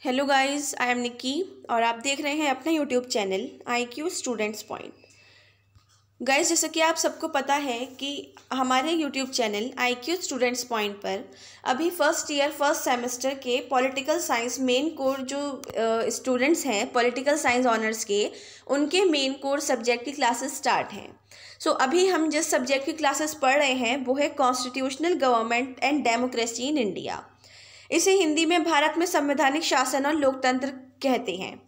Hello guys, I am Nikki और आप देख रहे हैं अपना YouTube channel IQ students point. Guys, जैसा कि आप सबको पता है कि हमारे YouTube channel IQ students point पर अभी फर्स्ट ईयर फर्स्ट सेमेस्टर के पॉलिटिकल साइंस मेन कोर जो स्टूडेंट्स हैं पॉलिटिकल साइंस ऑनर्स के, उनके मेन कोर सब्जेक्ट की क्लासेस स्टार्ट हैं। सो अभी हम जिस सब्जेक्ट की क्लासेस पढ़ रहे हैं वो है constitutional government and democracy in India. इसे हिंदी में भारत में संवैधानिक शासन और लोकतंत्र कहते हैं।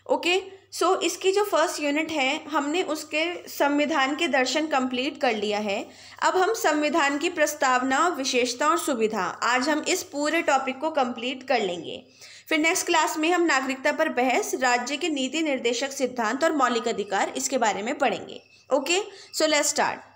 ओके, सो इसकी जो फर्स्ट यूनिट है हमने उसके संविधान के दर्शन कंप्लीट कर लिया है। अब हम संविधान की प्रस्तावना, विशेषता और सुविधा, आज हम इस पूरे टॉपिक को कंप्लीट कर लेंगे। फिर नेक्स्ट क्लास में हम नागरिकता पर बहस, राज्य के नीति निर्देशक सिद्धांत और मौलिक अधिकार, इसके बारे में पढ़ेंगे। Okay, so let's start.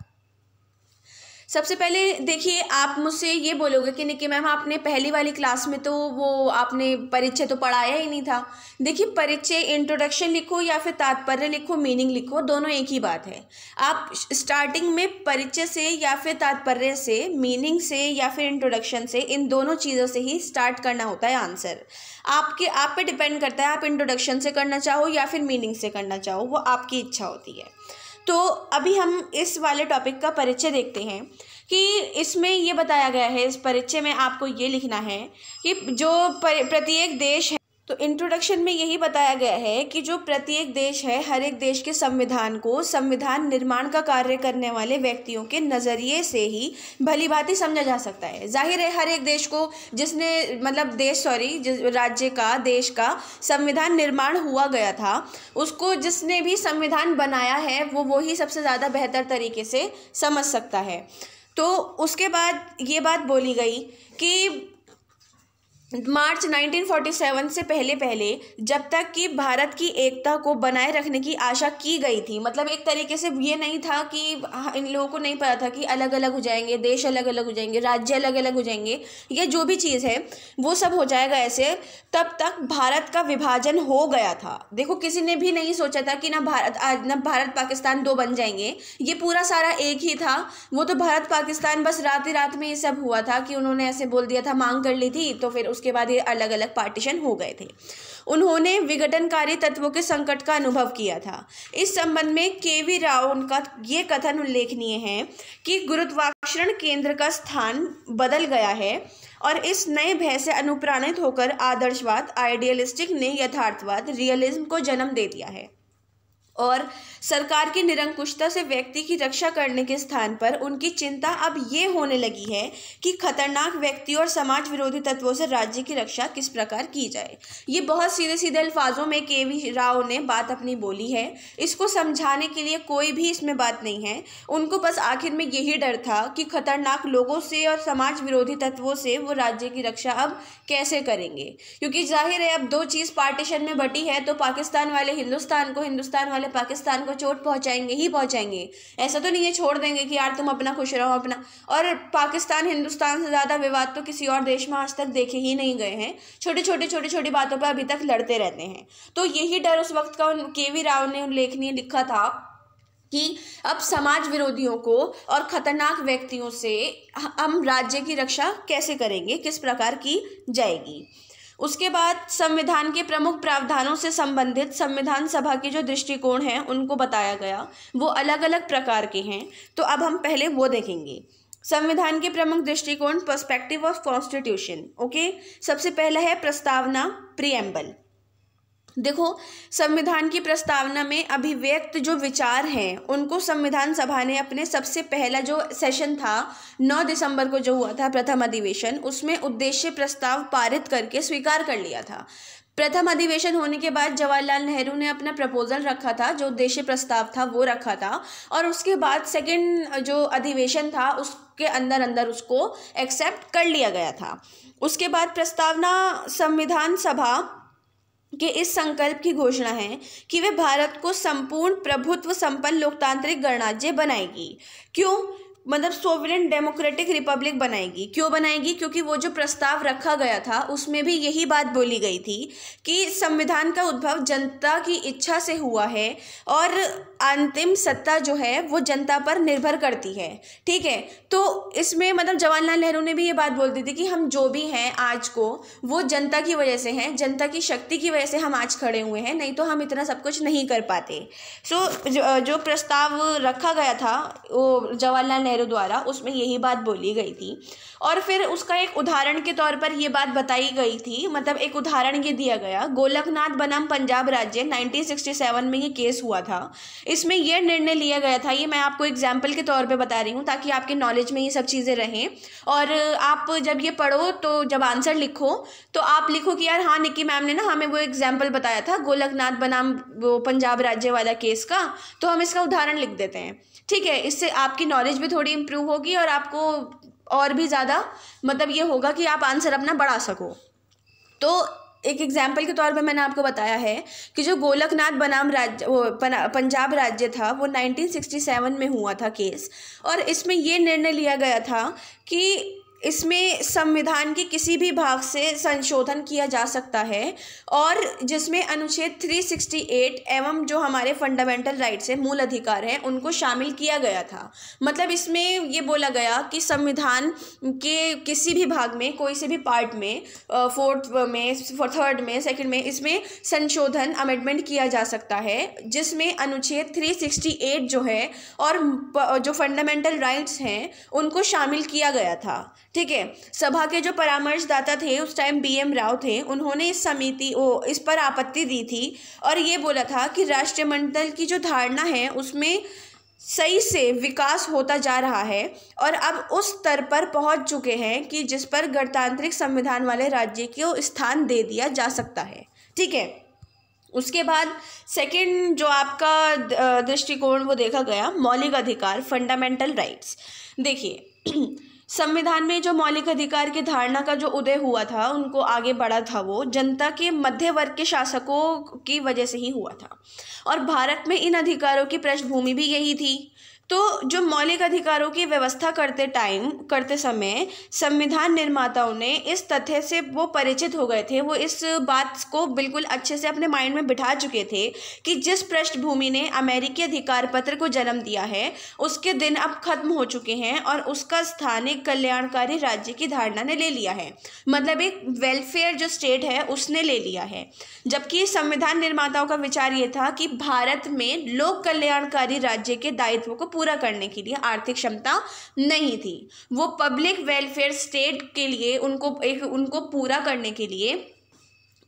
सबसे पहले देखिए, आप मुझसे ये बोलोगे कि निक्की मैम आपने पहली वाली क्लास में तो वो आपने परिचय तो पढ़ाया ही नहीं था। देखिए, परिचय इंट्रोडक्शन लिखो या फिर तात्पर्य लिखो, मीनिंग लिखो, दोनों एक ही बात है। आप स्टार्टिंग में परिचय से या फिर तात्पर्य से, मीनिंग से या फिर इंट्रोडक्शन से, इन दोनों चीज़ों से ही स्टार्ट करना होता है आंसर। आप पे डिपेंड करता है, आप इंट्रोडक्शन से करना चाहो या फिर मीनिंग से करना चाहो, वो आपकी इच्छा होती है। तो अभी हम इस वाले टॉपिक का परिचय देखते हैं कि इसमें ये बताया गया है, इस परिचय में आपको ये लिखना है कि जो प्रत्येक देश है, तो इंट्रोडक्शन में यही बताया गया है कि जो प्रत्येक देश है, हर एक देश के संविधान को संविधान निर्माण का कार्य करने वाले व्यक्तियों के नज़रिए से ही भली भांति समझा जा सकता है। जाहिर है हर एक देश को जिसने मतलब जिस राज्य का, देश का संविधान निर्माण हुआ गया था, उसको जिसने भी संविधान बनाया है वो ही सबसे ज़्यादा बेहतर तरीके से समझ सकता है। तो उसके बाद ये बात बोली गई कि मार्च 1947 से पहले जब तक कि भारत की एकता को बनाए रखने की आशा की गई थी, मतलब एक तरीके से ये नहीं था कि इन लोगों को नहीं पता था कि अलग अलग हो जाएंगे, देश अलग अलग हो जाएंगे, राज्य अलग अलग हो जाएंगे, ये जो भी चीज़ है वो सब हो जाएगा ऐसे, तब तक भारत का विभाजन हो गया था। देखो, किसी ने भी नहीं सोचा था कि ना भारत पाकिस्तान दो बन जाएंगे, ये पूरा सारा एक ही था। वो तो भारत पाकिस्तान बस रात ही रात में ये सब हुआ था कि उन्होंने ऐसे बोल दिया था, मांग कर ली थी, तो फिर उसके बाद ये अलग अलग पार्टीशन हो गए थे। उन्होंने विघटनकारी तत्वों के संकट का अनुभव किया था। इस संबंध में KV राव उनका ये कथन उल्लेखनीय है कि गुरुत्वाकर्षण केंद्र का स्थान बदल गया है और इस नए भय से अनुप्राणित होकर आदर्शवाद, आइडियलिस्टिक ने यथार्थवाद, रियलिज्म को जन्म दे दिया है और सरकार की निरंकुशता से व्यक्ति की रक्षा करने के स्थान पर उनकी चिंता अब ये होने लगी है कि खतरनाक व्यक्ति और समाज विरोधी तत्वों से राज्य की रक्षा किस प्रकार की जाए। ये बहुत सीधे सीधे अल्फाजों में KV राव ने बात अपनी बोली है। इसको समझाने के लिए कोई भी इसमें बात नहीं है। उनको बस आखिर में यही डर था कि खतरनाक लोगों से और समाज विरोधी तत्वों से वो राज्य की रक्षा अब कैसे करेंगे, क्योंकि जाहिर है अब दो चीज़ पार्टीशन में बटी है, तो पाकिस्तान वाले हिंदुस्तान को, हिंदुस्तान वाले पाकिस्तान को चोट पहुंचाएंगे ही पहुंचाएंगे। ऐसा तो नहीं है छोड़ देंगे कि यार तुम अपना खुश रहो अपना। और पाकिस्तान हिंदुस्तान से ज़्यादा विवाद तो किसी और देश में आज तक देखे ही नहीं गए हैं। छोटी छोटी बातों पर अभी तक लड़ते रहते हैं। तो यही डर उस वक्त का KV राव ने उल्लेखनीय लिखा था कि अब समाज विरोधियों को और खतरनाक व्यक्तियों से हम राज्य की रक्षा कैसे करेंगे, किस प्रकार की जाएगी। उसके बाद संविधान के प्रमुख प्रावधानों से संबंधित संविधान सभा के जो दृष्टिकोण हैं उनको बताया गया, वो अलग अलग प्रकार के हैं। तो अब हम पहले वो देखेंगे। संविधान के प्रमुख दृष्टिकोण, पर्सपेक्टिव ऑफ कॉन्स्टिट्यूशन। ओके, सबसे पहला है प्रस्तावना, प्रीएम्बल। देखो, संविधान की प्रस्तावना में अभिव्यक्त जो विचार हैं उनको संविधान सभा ने अपने सबसे पहला जो सेशन था 9 दिसंबर को जो हुआ था प्रथम अधिवेशन, उसमें उद्देश्य प्रस्ताव पारित करके स्वीकार कर लिया था। प्रथम अधिवेशन होने के बाद जवाहरलाल नेहरू ने अपना प्रपोजल रखा था, जो उद्देश्य प्रस्ताव था वो रखा था, और उसके बाद सेकेंड जो अधिवेशन था उसके अंदर उसको एक्सेप्ट कर लिया गया था। उसके बाद प्रस्तावना संविधान सभा कि इस संकल्प की घोषणा है कि वे भारत को संपूर्ण प्रभुत्व संपन्न लोकतांत्रिक गणराज्य बनाएगी। क्यों? मतलब सोवरेन डेमोक्रेटिक रिपब्लिक बनाएगी। क्यों बनाएगी? क्योंकि वो जो प्रस्ताव रखा गया था उसमें भी यही बात बोली गई थी कि संविधान का उद्भव जनता की इच्छा से हुआ है और अंतिम सत्ता जो है वो जनता पर निर्भर करती है। ठीक है, तो इसमें मतलब जवाहरलाल नेहरू ने भी ये बात बोल दी थी कि हम जो भी हैं आज को, वो जनता की वजह से हैं, जनता की शक्ति की वजह से हम आज खड़े हुए हैं, नहीं तो हम इतना सब कुछ नहीं कर पाते। जो प्रस्ताव रखा गया था वो जवाहरलाल नेहरू द्वारा, उसमें यही बात बोली गई थी। और फिर उसका एक उदाहरण के तौर पर ये बात बताई गई थी, मतलब एक उदाहरण ये दिया गया, गोलकनाथ बनाम पंजाब राज्य 1967 में ये केस हुआ था। इसमें यह निर्णय लिया गया था, ये मैं आपको एग्जाम्पल के तौर पे बता रही हूँ ताकि आपके नॉलेज में ये सब चीज़ें रहें। और आप जब ये पढ़ो तो जब आंसर लिखो तो आप लिखो कि यार हाँ निक्की मैम ने ना हमें वो एग्जाम्पल बताया था गोलकनाथ बनाम वो पंजाब राज्य वाला केस का, तो हम इसका उदाहरण लिख देते हैं। ठीक है, इससे आपकी नॉलेज भी थोड़ी इम्प्रूव होगी और आपको और भी ज़्यादा मतलब ये होगा कि आप आंसर अपना बढ़ा सको। तो एक एग्जाम्पल के तौर पे मैंने आपको बताया है कि जो गोलकनाथ बनाम राज्य वो पंजाब राज्य था वो 1967 में हुआ था केस। और इसमें ये निर्णय लिया गया था कि इसमें संविधान के किसी भी भाग से संशोधन किया जा सकता है और जिसमें अनुच्छेद 368 एवं जो हमारे फंडामेंटल राइट्स हैं, मूल अधिकार हैं, उनको शामिल किया गया था। मतलब इसमें ये बोला गया कि संविधान के किसी भी भाग में, कोई से भी पार्ट में, फोर्थ में, थर्ड में, सेकंड में, इसमें संशोधन अमेंडमेंट किया जा सकता है जिसमें अनुच्छेद 368 जो है और जो फंडामेंटल राइट्स हैं उनको शामिल किया गया था। ठीक है, सभा के जो परामर्शदाता थे उस टाइम BM राव थे, उन्होंने इस पर आपत्ति दी थी और ये बोला था कि राष्ट्रमंडल की जो धारणा है उसमें सही से विकास होता जा रहा है और अब उस स्तर पर पहुंच चुके हैं कि जिस पर गणतांत्रिक संविधान वाले राज्य को स्थान दे दिया जा सकता है। ठीक है, उसके बाद सेकंड जो आपका दृष्टिकोण वो देखा गया मौलिक अधिकार, फंडामेंटल राइट्स। देखिए संविधान में जो मौलिक अधिकार की धारणा का जो उदय हुआ था, उनको आगे बढ़ा था, वो जनता के मध्य वर्ग के शासकों की वजह से ही हुआ था और भारत में इन अधिकारों की पृष्ठभूमि भी यही थी। तो जो मौलिक अधिकारों की व्यवस्था करते समय संविधान निर्माताओं ने इस तथ्य से वो परिचित हो गए थे, वो इस बात को बिल्कुल अच्छे से अपने माइंड में बिठा चुके थे कि जिस पृष्ठभूमि ने अमेरिकी अधिकार पत्र को जन्म दिया है उसके दिन अब खत्म हो चुके हैं और उसका स्थान एक कल्याणकारी राज्य की धारणा ने ले लिया है। मतलब एक वेलफेयर जो स्टेट है उसने ले लिया है, जबकि संविधान निर्माताओं का विचार ये था कि भारत में लोक कल्याणकारी राज्य के दायित्व को पूरा करने के लिए आर्थिक क्षमता नहीं थी। वो पब्लिक वेलफेयर स्टेट के लिए उनको पूरा करने के लिए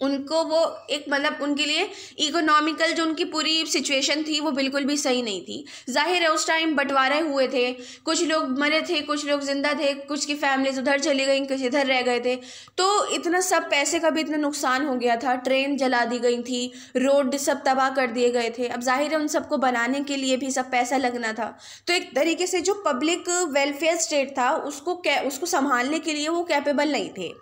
उनको वो एक मतलब उनके लिए इकोनॉमिकल जो उनकी पूरी सिचुएशन थी वो बिल्कुल भी सही नहीं थी। जाहिर है उस टाइम बंटवारे हुए थे, कुछ लोग मरे थे, कुछ लोग जिंदा थे, कुछ की फैमिलीज उधर चली गई, कुछ इधर रह गए थे। तो इतना सब पैसे का भी इतना नुकसान हो गया था, ट्रेन जला दी गई थी, रोड सब तबाह कर दिए गए थे। अब जाहिर है उन सबको बनाने के लिए भी सब पैसा लगना था। तो एक तरीके से जो पब्लिक वेलफेयर स्टेट था उसको संभालने के लिए वो कैपेबल नहीं थे।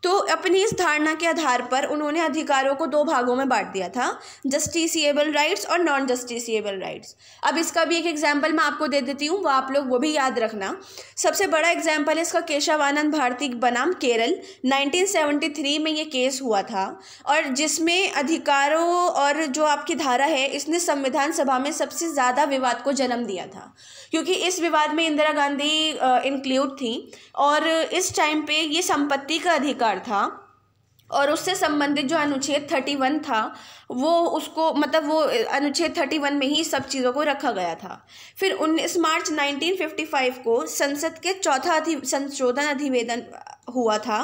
तो अपनी इस धारणा के आधार पर उन्होंने अधिकारों को दो भागों में बांट दिया था, जस्टिसिएबल राइट्स और नॉन जस्टिसिएबल राइट्स। अब इसका भी एक एग्जाम्पल मैं आपको दे देती हूँ, वो आप लोग वो भी याद रखना। सबसे बड़ा एग्जाम्पल है इसका केशवानंद भारती बनाम केरल, 1973 में ये केस हुआ था और जिसमें अधिकारों और जो आपकी धारा है इसने संविधान सभा में सबसे ज़्यादा विवाद को जन्म दिया था, क्योंकि इस विवाद में इंदिरा गांधी इंक्लूड थी और इस टाइम पे ये संपत्ति का अधिकार था और उससे संबंधित जो अनुच्छेद 31 था वो उसको मतलब वो अनुच्छेद 31 में ही सब चीज़ों को रखा गया था। फिर 19 मार्च 1955 को संसद के चौथा संशोधन अधिवेशन हुआ था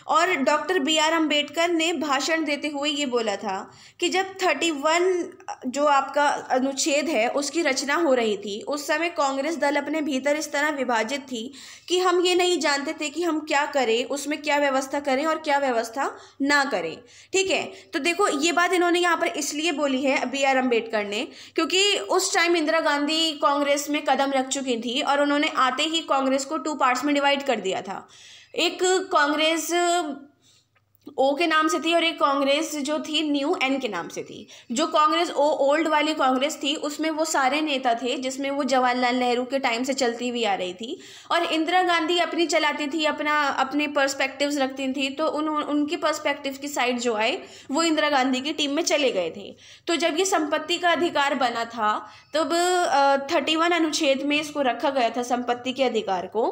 और डॉक्टर BR अम्बेडकर ने भाषण देते हुए ये बोला था कि जब 31 जो आपका अनुच्छेद है उसकी रचना हो रही थी उस समय कांग्रेस दल अपने भीतर इस तरह विभाजित थी कि हम ये नहीं जानते थे कि हम क्या करें, उसमें क्या व्यवस्था करें और क्या व्यवस्था ना करें। ठीक है, तो देखो ये बात इन्होंने यहाँ पर इसलिए बोली है BR अम्बेडकर ने क्योंकि उस टाइम इंदिरा गांधी कांग्रेस में कदम रख चुकी थी और उन्होंने आते ही कांग्रेस को 2 पार्ट्स में डिवाइड कर दिया था। एक कांग्रेस ओ के नाम से थी और एक कांग्रेस जो थी न्यू एन के नाम से थी। जो कांग्रेस ओल्ड वाली कांग्रेस थी उसमें वो सारे नेता थे जिसमें वो जवाहरलाल नेहरू के टाइम से चलती हुई आ रही थी, और इंदिरा गांधी अपनी चलाती थी, अपने पर्सपेक्टिव्स रखती थी। तो उनके पर्सपेक्टिव की साइड जो आए वो इंदिरा गांधी की टीम में चले गए थे। तो जब ये संपत्ति का अधिकार बना था तब 31 अनुच्छेद में इसको रखा गया था संपत्ति के अधिकार को,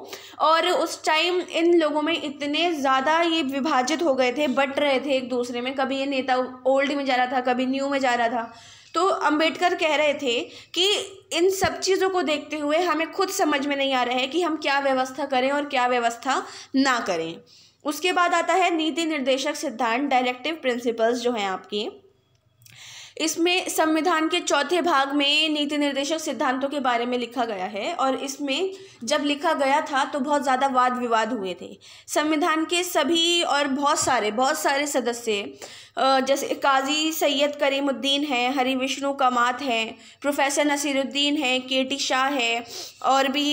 और उस टाइम इन लोगों में इतने ज़्यादा ये विभाजित हो गए थे, बट रहे थे एक दूसरे में, कभी ये नेता ओल्ड में जा रहा था, कभी न्यू में जा रहा था। तो अंबेडकर कह रहे थे कि इन सब चीज़ों को देखते हुए हमें खुद समझ में नहीं आ रहा है कि हम क्या व्यवस्था करें और क्या व्यवस्था ना करें। उसके बाद आता है नीति निर्देशक सिद्धांत, डायरेक्टिव प्रिंसिपल्स जो हैं आपकी। इसमें संविधान के चौथे भाग में नीति निर्देशक सिद्धांतों के बारे में लिखा गया है, और इसमें जब लिखा गया था तो बहुत ज़्यादा वाद विवाद हुए थे। संविधान के सभी और बहुत सारे सदस्य जैसे काजी सैयद करीमुद्दीन हैं, हरि विष्णु कामत हैं, प्रोफेसर नसीरुद्दीन हैं, केटी शाह है, और भी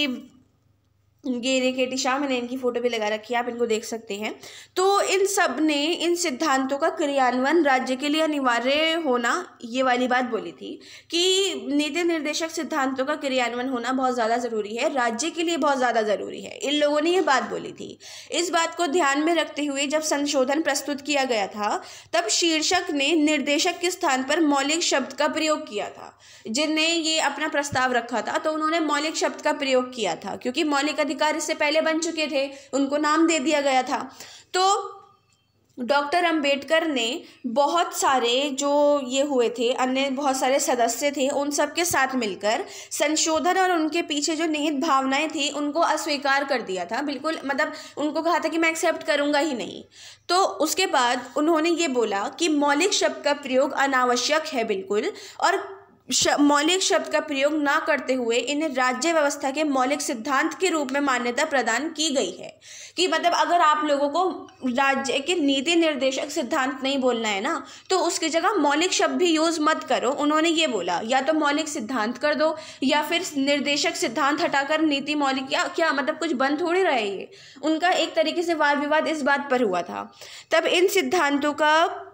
ये केटी शाह, मैंने इनकी फ़ोटो भी लगा रखी है, आप इनको देख सकते हैं। तो इन सब ने इन सिद्धांतों का क्रियान्वयन राज्य के लिए अनिवार्य होना, ये वाली बात बोली थी कि नीति निर्देशक सिद्धांतों का क्रियान्वयन होना बहुत ज़्यादा ज़रूरी है, राज्य के लिए बहुत ज़्यादा ज़रूरी है। इन लोगों ने ये बात बोली थी। इस बात को ध्यान में रखते हुए जब संशोधन प्रस्तुत किया गया था तब शीर्षक ने निर्देशक के स्थान पर मौलिक शब्द का प्रयोग किया था। जिनने ये अपना प्रस्ताव रखा था तो उन्होंने मौलिक शब्द का प्रयोग किया था, क्योंकि मौलिक अधिकार इससे पहले बन चुके थे, उनको नाम दे दिया गया था। तो डॉक्टर अंबेडकर ने बहुत सारे जो ये हुए थे, अन्य बहुत सारे सदस्य थे, उन सब के साथ मिलकर संशोधन और उनके पीछे जो निहित भावनाएं थी उनको अस्वीकार कर दिया था। बिल्कुल, मतलब उनको कहा था कि मैं एक्सेप्ट करूंगा ही नहीं। तो उसके बाद उन्होंने ये बोला कि मौलिक शब्द का प्रयोग अनावश्यक है बिल्कुल, और मौलिक शब्द का प्रयोग ना करते हुए इन्हें राज्य व्यवस्था के मौलिक सिद्धांत के रूप में मान्यता प्रदान की गई है। कि मतलब अगर आप लोगों को राज्य के नीति निर्देशक सिद्धांत नहीं बोलना है ना, तो उसकी जगह मौलिक शब्द भी यूज़ मत करो। उन्होंने ये बोला या तो मौलिक सिद्धांत कर दो या फिर निर्देशक सिद्धांत हटाकर नीति मौलिक, या क्या मतलब कुछ बन थोड़ी रहा है ये। उनका एक तरीके से वाद विवाद इस बात पर हुआ था। तब इन सिद्धांतों का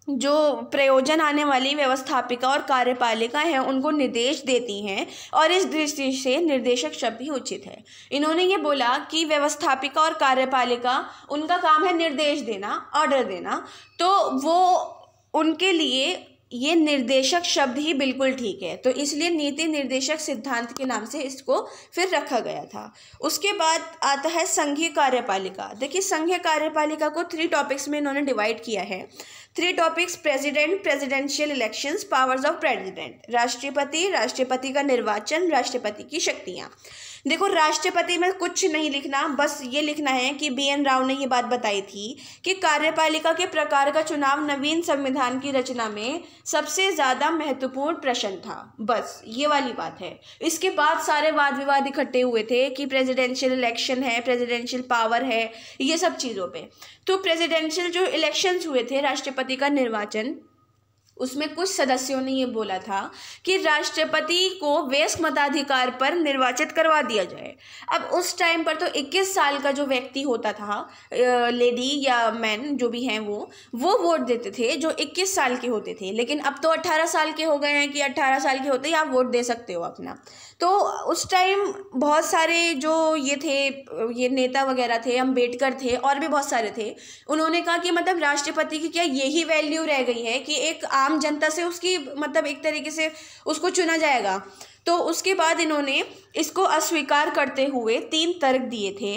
जो प्रयोजन आने वाली व्यवस्थापिका और कार्यपालिका हैं उनको निर्देश देती हैं, और इस दृष्टि से निर्देशक शब्द भी उचित है। इन्होंने ये बोला कि व्यवस्थापिका और कार्यपालिका, उनका काम है निर्देश देना, ऑर्डर देना, तो वो उनके लिए ये निर्देशक शब्द ही बिल्कुल ठीक है। तो इसलिए नीति निर्देशक सिद्धांत के नाम से इसको फिर रखा गया था। उसके बाद आता है संघीय कार्यपालिका। देखिए, संघीय कार्यपालिका को 3 टॉपिक्स में इन्होंने डिवाइड किया है। 3 topics: president, presidential elections, powers of president, राष्ट्रपति, राष्ट्रपति का निर्वाचन, राष्ट्रपति की शक्तियाँ। देखो, राष्ट्रपति में कुछ नहीं लिखना, बस ये लिखना है कि BN राव ने ये बात बताई थी कि कार्यपालिका के प्रकार का चुनाव नवीन संविधान की रचना में सबसे ज़्यादा महत्वपूर्ण प्रश्न था। बस ये वाली बात है। इसके बाद सारे वाद विवाद इकट्ठे हुए थे कि प्रेसिडेंशियल इलेक्शन है, प्रेसिडेंशियल पावर है, ये सब चीज़ों पे। तो प्रेसिडेंशियल जो इलेक्शंस हुए थे, राष्ट्रपति का निर्वाचन, उसमें कुछ सदस्यों ने ये बोला था कि राष्ट्रपति को वयस्क मताधिकार पर निर्वाचित करवा दिया जाए। अब उस टाइम पर तो 21 साल का जो व्यक्ति होता था, लेडी या मैन जो भी हैं, वो वोट देते थे जो 21 साल के होते थे। लेकिन अब तो 18 साल के हो गए हैं कि 18 साल के होते ही आप वोट दे सकते हो अपना। तो उस टाइम बहुत सारे जो ये थे, ये नेता वगैरह थे, अंबेडकर थे और भी बहुत सारे थे, उन्होंने कहा कि मतलब राष्ट्रपति की क्या यही वैल्यू रह गई है कि एक आम जनता से उसकी मतलब एक तरीके से उसको चुना जाएगा। तो उसके बाद इन्होंने इसको अस्वीकार करते हुए 3 तर्क दिए थे।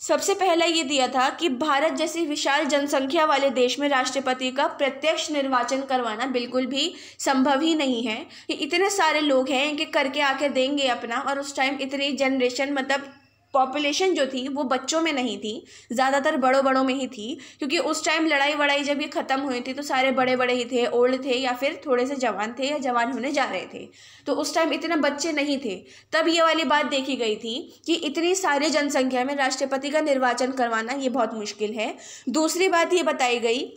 सबसे पहला ये दिया था कि भारत जैसी विशाल जनसंख्या वाले देश में राष्ट्रपति का प्रत्यक्ष निर्वाचन करवाना बिल्कुल भी संभव ही नहीं है। कि इतने सारे लोग हैं कि करके आके देंगे अपना, और उस टाइम इतनी जनरेशन, मतलब पॉपुलेशन जो थी वो बच्चों में नहीं थी, ज़्यादातर बड़ों में ही थी, क्योंकि उस टाइम लड़ाई वड़ाई जब ये ख़त्म हुई थी तो सारे बड़े ही थे, ओल्ड थे या फिर थोड़े से जवान थे या जवान होने जा रहे थे। तो उस टाइम इतने बच्चे नहीं थे। तब ये वाली बात देखी गई थी कि इतनी सारी जनसंख्या में राष्ट्रपति का निर्वाचन करवाना ये बहुत मुश्किल है। दूसरी बात ये बताई गई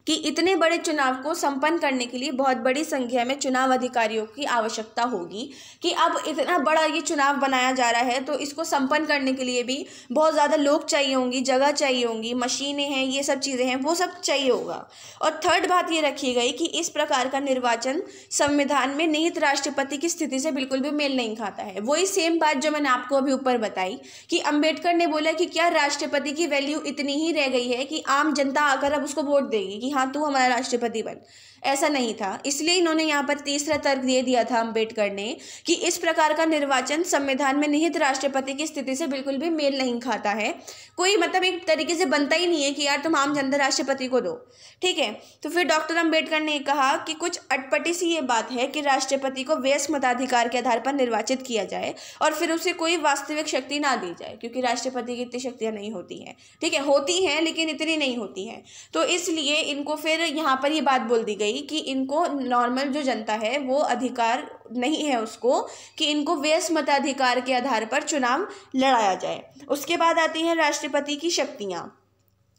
कि इतने बड़े चुनाव को संपन्न करने के लिए बहुत बड़ी संख्या में चुनाव अधिकारियों की आवश्यकता होगी, कि अब इतना बड़ा ये चुनाव बनाया जा रहा है तो इसको संपन्न करने के लिए भी बहुत ज़्यादा लोग चाहिए होंगी, जगह चाहिए होंगी, मशीनें हैं, ये सब चीज़ें हैं, वो सब चाहिए होगा। और थर्ड बात ये रखी गई कि इस प्रकार का निर्वाचन संविधान में निहित राष्ट्रपति की स्थिति से बिल्कुल भी मेल नहीं खाता है। वही सेम बात जो मैंने आपको अभी ऊपर बताई कि अंबेडकर ने बोला कि क्या राष्ट्रपति की वैल्यू इतनी ही रह गई है कि आम जनता आकर अब उसको वोट देगी कि हाँ तू हमारा राष्ट्रपति बन। ऐसा नहीं था। इसलिए इन्होंने यहाँ पर तीसरा तर्क दे दिया था अंबेडकर ने कि इस प्रकार का निर्वाचन संविधान में निहित राष्ट्रपति की स्थिति से बिल्कुल भी मेल नहीं खाता है। कोई मतलब एक तरीके से बनता ही नहीं है कि यार तुम आम जनता राष्ट्रपति को दो, ठीक है। तो फिर डॉक्टर अंबेडकर ने कहा कि कुछ अटपटी सी ये बात है कि राष्ट्रपति को वयस्क मताधिकार के आधार पर निर्वाचित किया जाए और फिर उसे कोई वास्तविक शक्ति ना दी जाए, क्योंकि राष्ट्रपति की इतनी शक्तियाँ नहीं होती हैं, ठीक है, होती हैं लेकिन इतनी नहीं होती हैं। तो इसलिए इनको फिर यहाँ पर ये बात बोल दी गई कि इनको नॉर्मल जो जनता है वो अधिकार नहीं है उसको कि इनको वयस्क मताधिकार के आधार पर चुनाव लड़ाया जाए। उसके बाद आती हैं राष्ट्रपति की शक्तियाँ।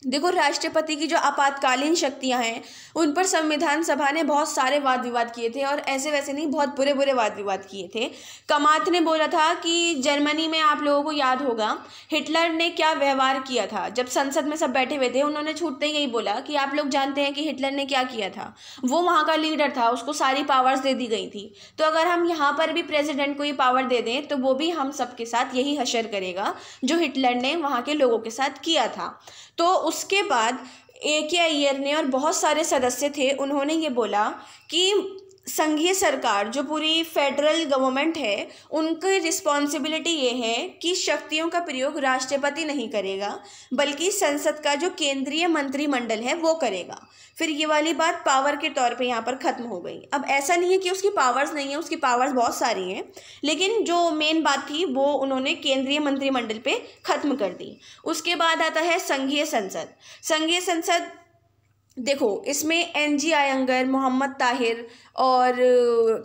देखो, राष्ट्रपति की जो आपातकालीन शक्तियां हैं उन पर संविधान सभा ने बहुत सारे वाद विवाद किए थे, और ऐसे वैसे नहीं, बहुत बुरे बुरे वाद विवाद किए थे। कमात ने बोला था कि जर्मनी में आप लोगों को याद होगा हिटलर ने क्या व्यवहार किया था। जब संसद में सब बैठे हुए थे उन्होंने छूटते ही यही बोला कि आप लोग जानते हैं कि हिटलर ने क्या किया था, वो वहाँ का लीडर था, उसको सारी पावर्स दे दी गई थी। तो अगर हम यहाँ पर भी प्रेसिडेंट को ये पावर दे दें तो वो भी हम सबके साथ यही हशर करेगा जो हिटलर ने वहाँ के लोगों के साथ किया था। तो उसके बाद ए.के. अय्यर ने और बहुत सारे सदस्य थे, उन्होंने ये बोला कि संघीय सरकार जो पूरी फेडरल गवर्नमेंट है उनकी रिस्पॉन्सिबिलिटी ये है कि शक्तियों का प्रयोग राष्ट्रपति नहीं करेगा बल्कि संसद का जो केंद्रीय मंत्रिमंडल है वो करेगा। फिर ये वाली बात पावर के तौर पे यहाँ पर ख़त्म हो गई। अब ऐसा नहीं है कि उसकी पावर्स नहीं है, उसकी पावर्स बहुत सारी हैं, लेकिन जो मेन बात थी वो उन्होंने केंद्रीय मंत्रिमंडल पे ख़त्म कर दी। उसके बाद आता है संघीय संसद। संघीय संसद देखो, इसमें एन.जी. आयंगर, मोहम्मद ताहिर और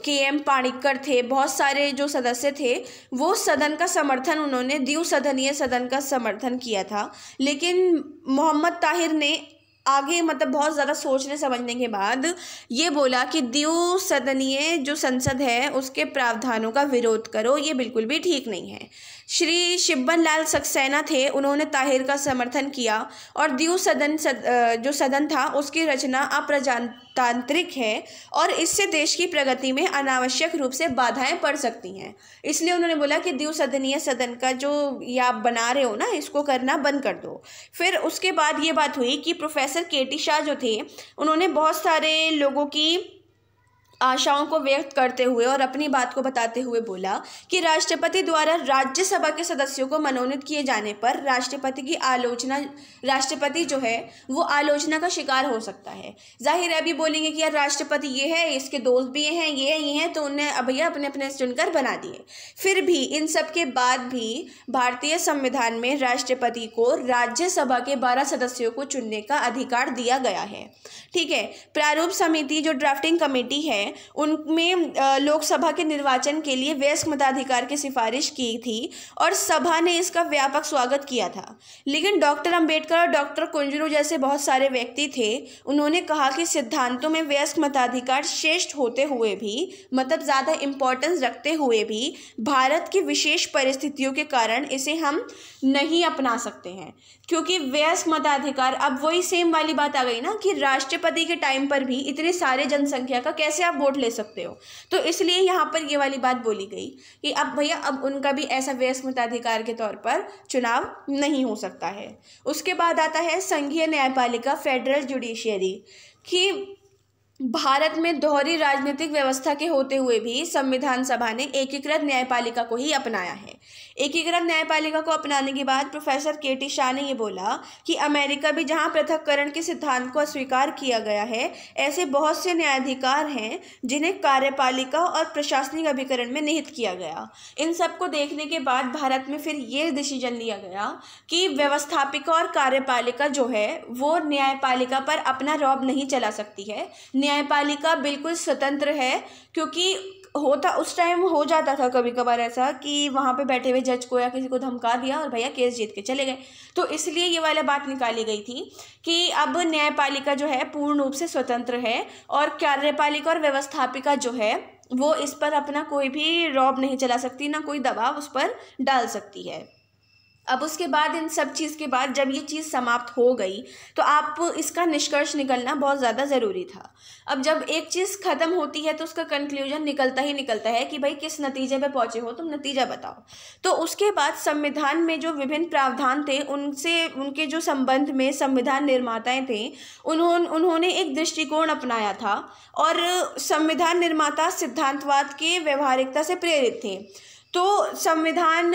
के.एम. पाणिक्कर थे, बहुत सारे जो सदस्य थे वो सदन का समर्थन, उन्होंने द्विसदनीय सदन का समर्थन किया था। लेकिन मोहम्मद ताहिर ने आगे मतलब बहुत ज़्यादा सोचने समझने के बाद ये बोला कि द्विसदनीय जो संसद है उसके प्रावधानों का विरोध करो, ये बिल्कुल भी ठीक नहीं है। श्री शिब्बन लाल सक्सेना थे, उन्होंने ताहिर का समर्थन किया और द्विसदन जो सदन था उसकी रचना अप्रजातांत्रिक है और इससे देश की प्रगति में अनावश्यक रूप से बाधाएं पड़ सकती हैं। इसलिए उन्होंने बोला कि द्विसदनीय सदन का जो ये आप बना रहे हो ना, इसको करना बंद कर दो। फिर उसके बाद ये बात हुई कि प्रोफेसर के.टी. शाह जो थे उन्होंने बहुत सारे लोगों की आशाओं को व्यक्त करते हुए और अपनी बात को बताते हुए बोला कि राष्ट्रपति द्वारा राज्यसभा के सदस्यों को मनोनीत किए जाने पर राष्ट्रपति जो है वो आलोचना का शिकार हो सकता है। जाहिर है अभी बोलेंगे कि यार राष्ट्रपति ये है, इसके दोस्त भी हैं, ये हैं, तो उन्हें भैया अपने अपने चुनकर बना दिए। फिर भी इन सब के बाद भी भारतीय संविधान में राष्ट्रपति को राज्यसभा के 12 सदस्यों को चुनने का अधिकार दिया गया है, ठीक है। प्रारूप समिति जो ड्राफ्टिंग कमेटी है उनमें लोकसभा के निर्वाचन के लिए वयस्क मताधिकार की सिफारिश की थी और सभा ने इसका व्यापक स्वागत किया था। लेकिन डॉक्टर अंबेडकर और डॉक्टर कुंजरू जैसे बहुत सारे व्यक्ति थे, उन्होंने कहा कि सिद्धांतों में वयस्क मताधिकार श्रेष्ठ होते हुए भी, मतलब ज़्यादा इम्पोर्टेंस रखते हुए भी, भारत की विशेष परिस्थितियों के कारण इसे हम नहीं अपना सकते हैं, क्योंकि वयस्क मताधिकार, अब वही सेम वाली बात आ गई ना कि राष्ट्रपति के टाइम पर भी इतने सारे जनसंख्या का कैसे आप वोट ले सकते हो। तो इसलिए यहाँ पर ये वाली बात बोली गई कि अब भैया अब उनका भी ऐसा वयस्क मताधिकार के तौर पर चुनाव नहीं हो सकता है। उसके बाद आता है संघीय न्यायपालिका, फेडरल जुडिशियरी, कि भारत में दोहरी राजनीतिक व्यवस्था के होते हुए भी संविधान सभा ने एकीकृत न्यायपालिका को ही अपनाया है। एकीकृत न्यायपालिका को अपनाने के बाद प्रोफेसर के.टी. शाह ने ये बोला कि अमेरिका भी जहां पृथक्करण के सिद्धांत को अस्वीकार किया गया है, ऐसे बहुत से न्यायाधिकार हैं जिन्हें कार्यपालिका और प्रशासनिक अभिकरण में निहित किया गया। इन सब को देखने के बाद भारत में फिर ये डिसीजन लिया गया कि व्यवस्थापिका और कार्यपालिका जो है वो न्यायपालिका पर अपना रौब नहीं चला सकती है, न्यायपालिका बिल्कुल स्वतंत्र है, क्योंकि होता उस टाइम हो जाता था कभी कभार ऐसा कि वहाँ पे बैठे हुए जज को या किसी को धमका दिया और भैया केस जीत के चले गए। तो इसलिए ये वाला बात निकाली गई थी कि अब न्यायपालिका जो है पूर्ण रूप से स्वतंत्र है, और कार्यपालिका और व्यवस्थापिका जो है वो इस पर अपना कोई भी रौब नहीं चला सकती, ना कोई दबाव उस पर डाल सकती है। अब उसके बाद इन सब चीज़ के बाद जब ये चीज़ समाप्त हो गई तो आप इसका निष्कर्ष निकलना बहुत ज़्यादा ज़रूरी था। अब जब एक चीज़ ख़त्म होती है तो उसका कंक्लूजन निकलता ही निकलता है कि भाई किस नतीजे पे पहुँचे हो, तुम नतीजा बताओ। तो उसके बाद संविधान में जो विभिन्न प्रावधान थे उनसे उनके जो संबंध में संविधान निर्माताएं थे उन्होंने एक दृष्टिकोण अपनाया था, और संविधान निर्माता सिद्धांतवाद के व्यवहारिकता से प्रेरित थे। तो संविधान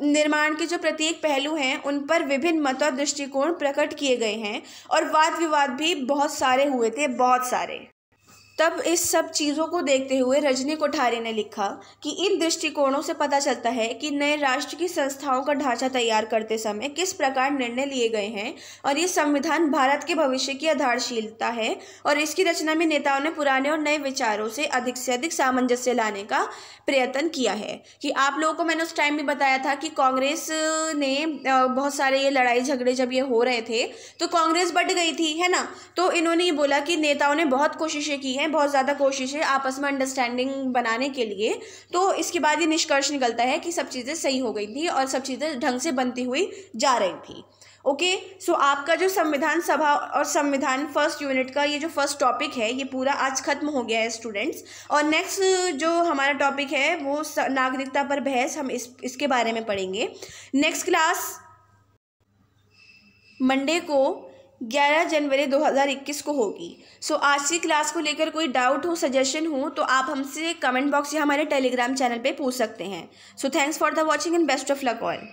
निर्माण के जो प्रत्येक पहलू हैं उन पर विभिन्न मत और दृष्टिकोण प्रकट किए गए हैं, और वाद विवाद भी बहुत सारे हुए थे, बहुत सारे। तब इस सब चीज़ों को देखते हुए रजनी कोठारी ने लिखा कि इन दृष्टिकोणों से पता चलता है कि नए राष्ट्र की संस्थाओं का ढांचा तैयार करते समय किस प्रकार निर्णय लिए गए हैं, और ये संविधान भारत के भविष्य की आधारशिलता है, और इसकी रचना में नेताओं ने पुराने और नए विचारों से अधिक सामंजस्य लाने का प्रयत्न किया है। कि आप लोगों को मैंने उस टाइम भी बताया था कि कांग्रेस ने बहुत सारे ये लड़ाई झगड़े जब ये हो रहे थे तो कांग्रेस बढ़ गई थी, है ना। तो इन्होंने ये बोला कि नेताओं ने बहुत कोशिशें की हैं, बहुत ज़्यादा कोशिशें आपस में अंडरस्टैंडिंग बनाने के लिए। तो इसके बाद ये निष्कर्ष निकलता है कि सब चीज़ें सही हो गई थी और सब चीज़ें ढंग से बनती हुई जा रही थी। ओके, सो आपका जो संविधान सभा और संविधान फर्स्ट यूनिट का ये जो फर्स्ट टॉपिक है ये पूरा आज खत्म हो गया है स्टूडेंट्स। और नेक्स्ट जो हमारा टॉपिक है वो नागरिकता पर बहस, हम इसके बारे में पढ़ेंगे। नेक्स्ट क्लास मंडे को 11 जनवरी 2021 को होगी। सो आज की क्लास को लेकर कोई डाउट हो, सजेशन हो तो आप हमसे कमेंट बॉक्स या हमारे टेलीग्राम चैनल पे पूछ सकते हैं। So thanks for the watching and best of luck all.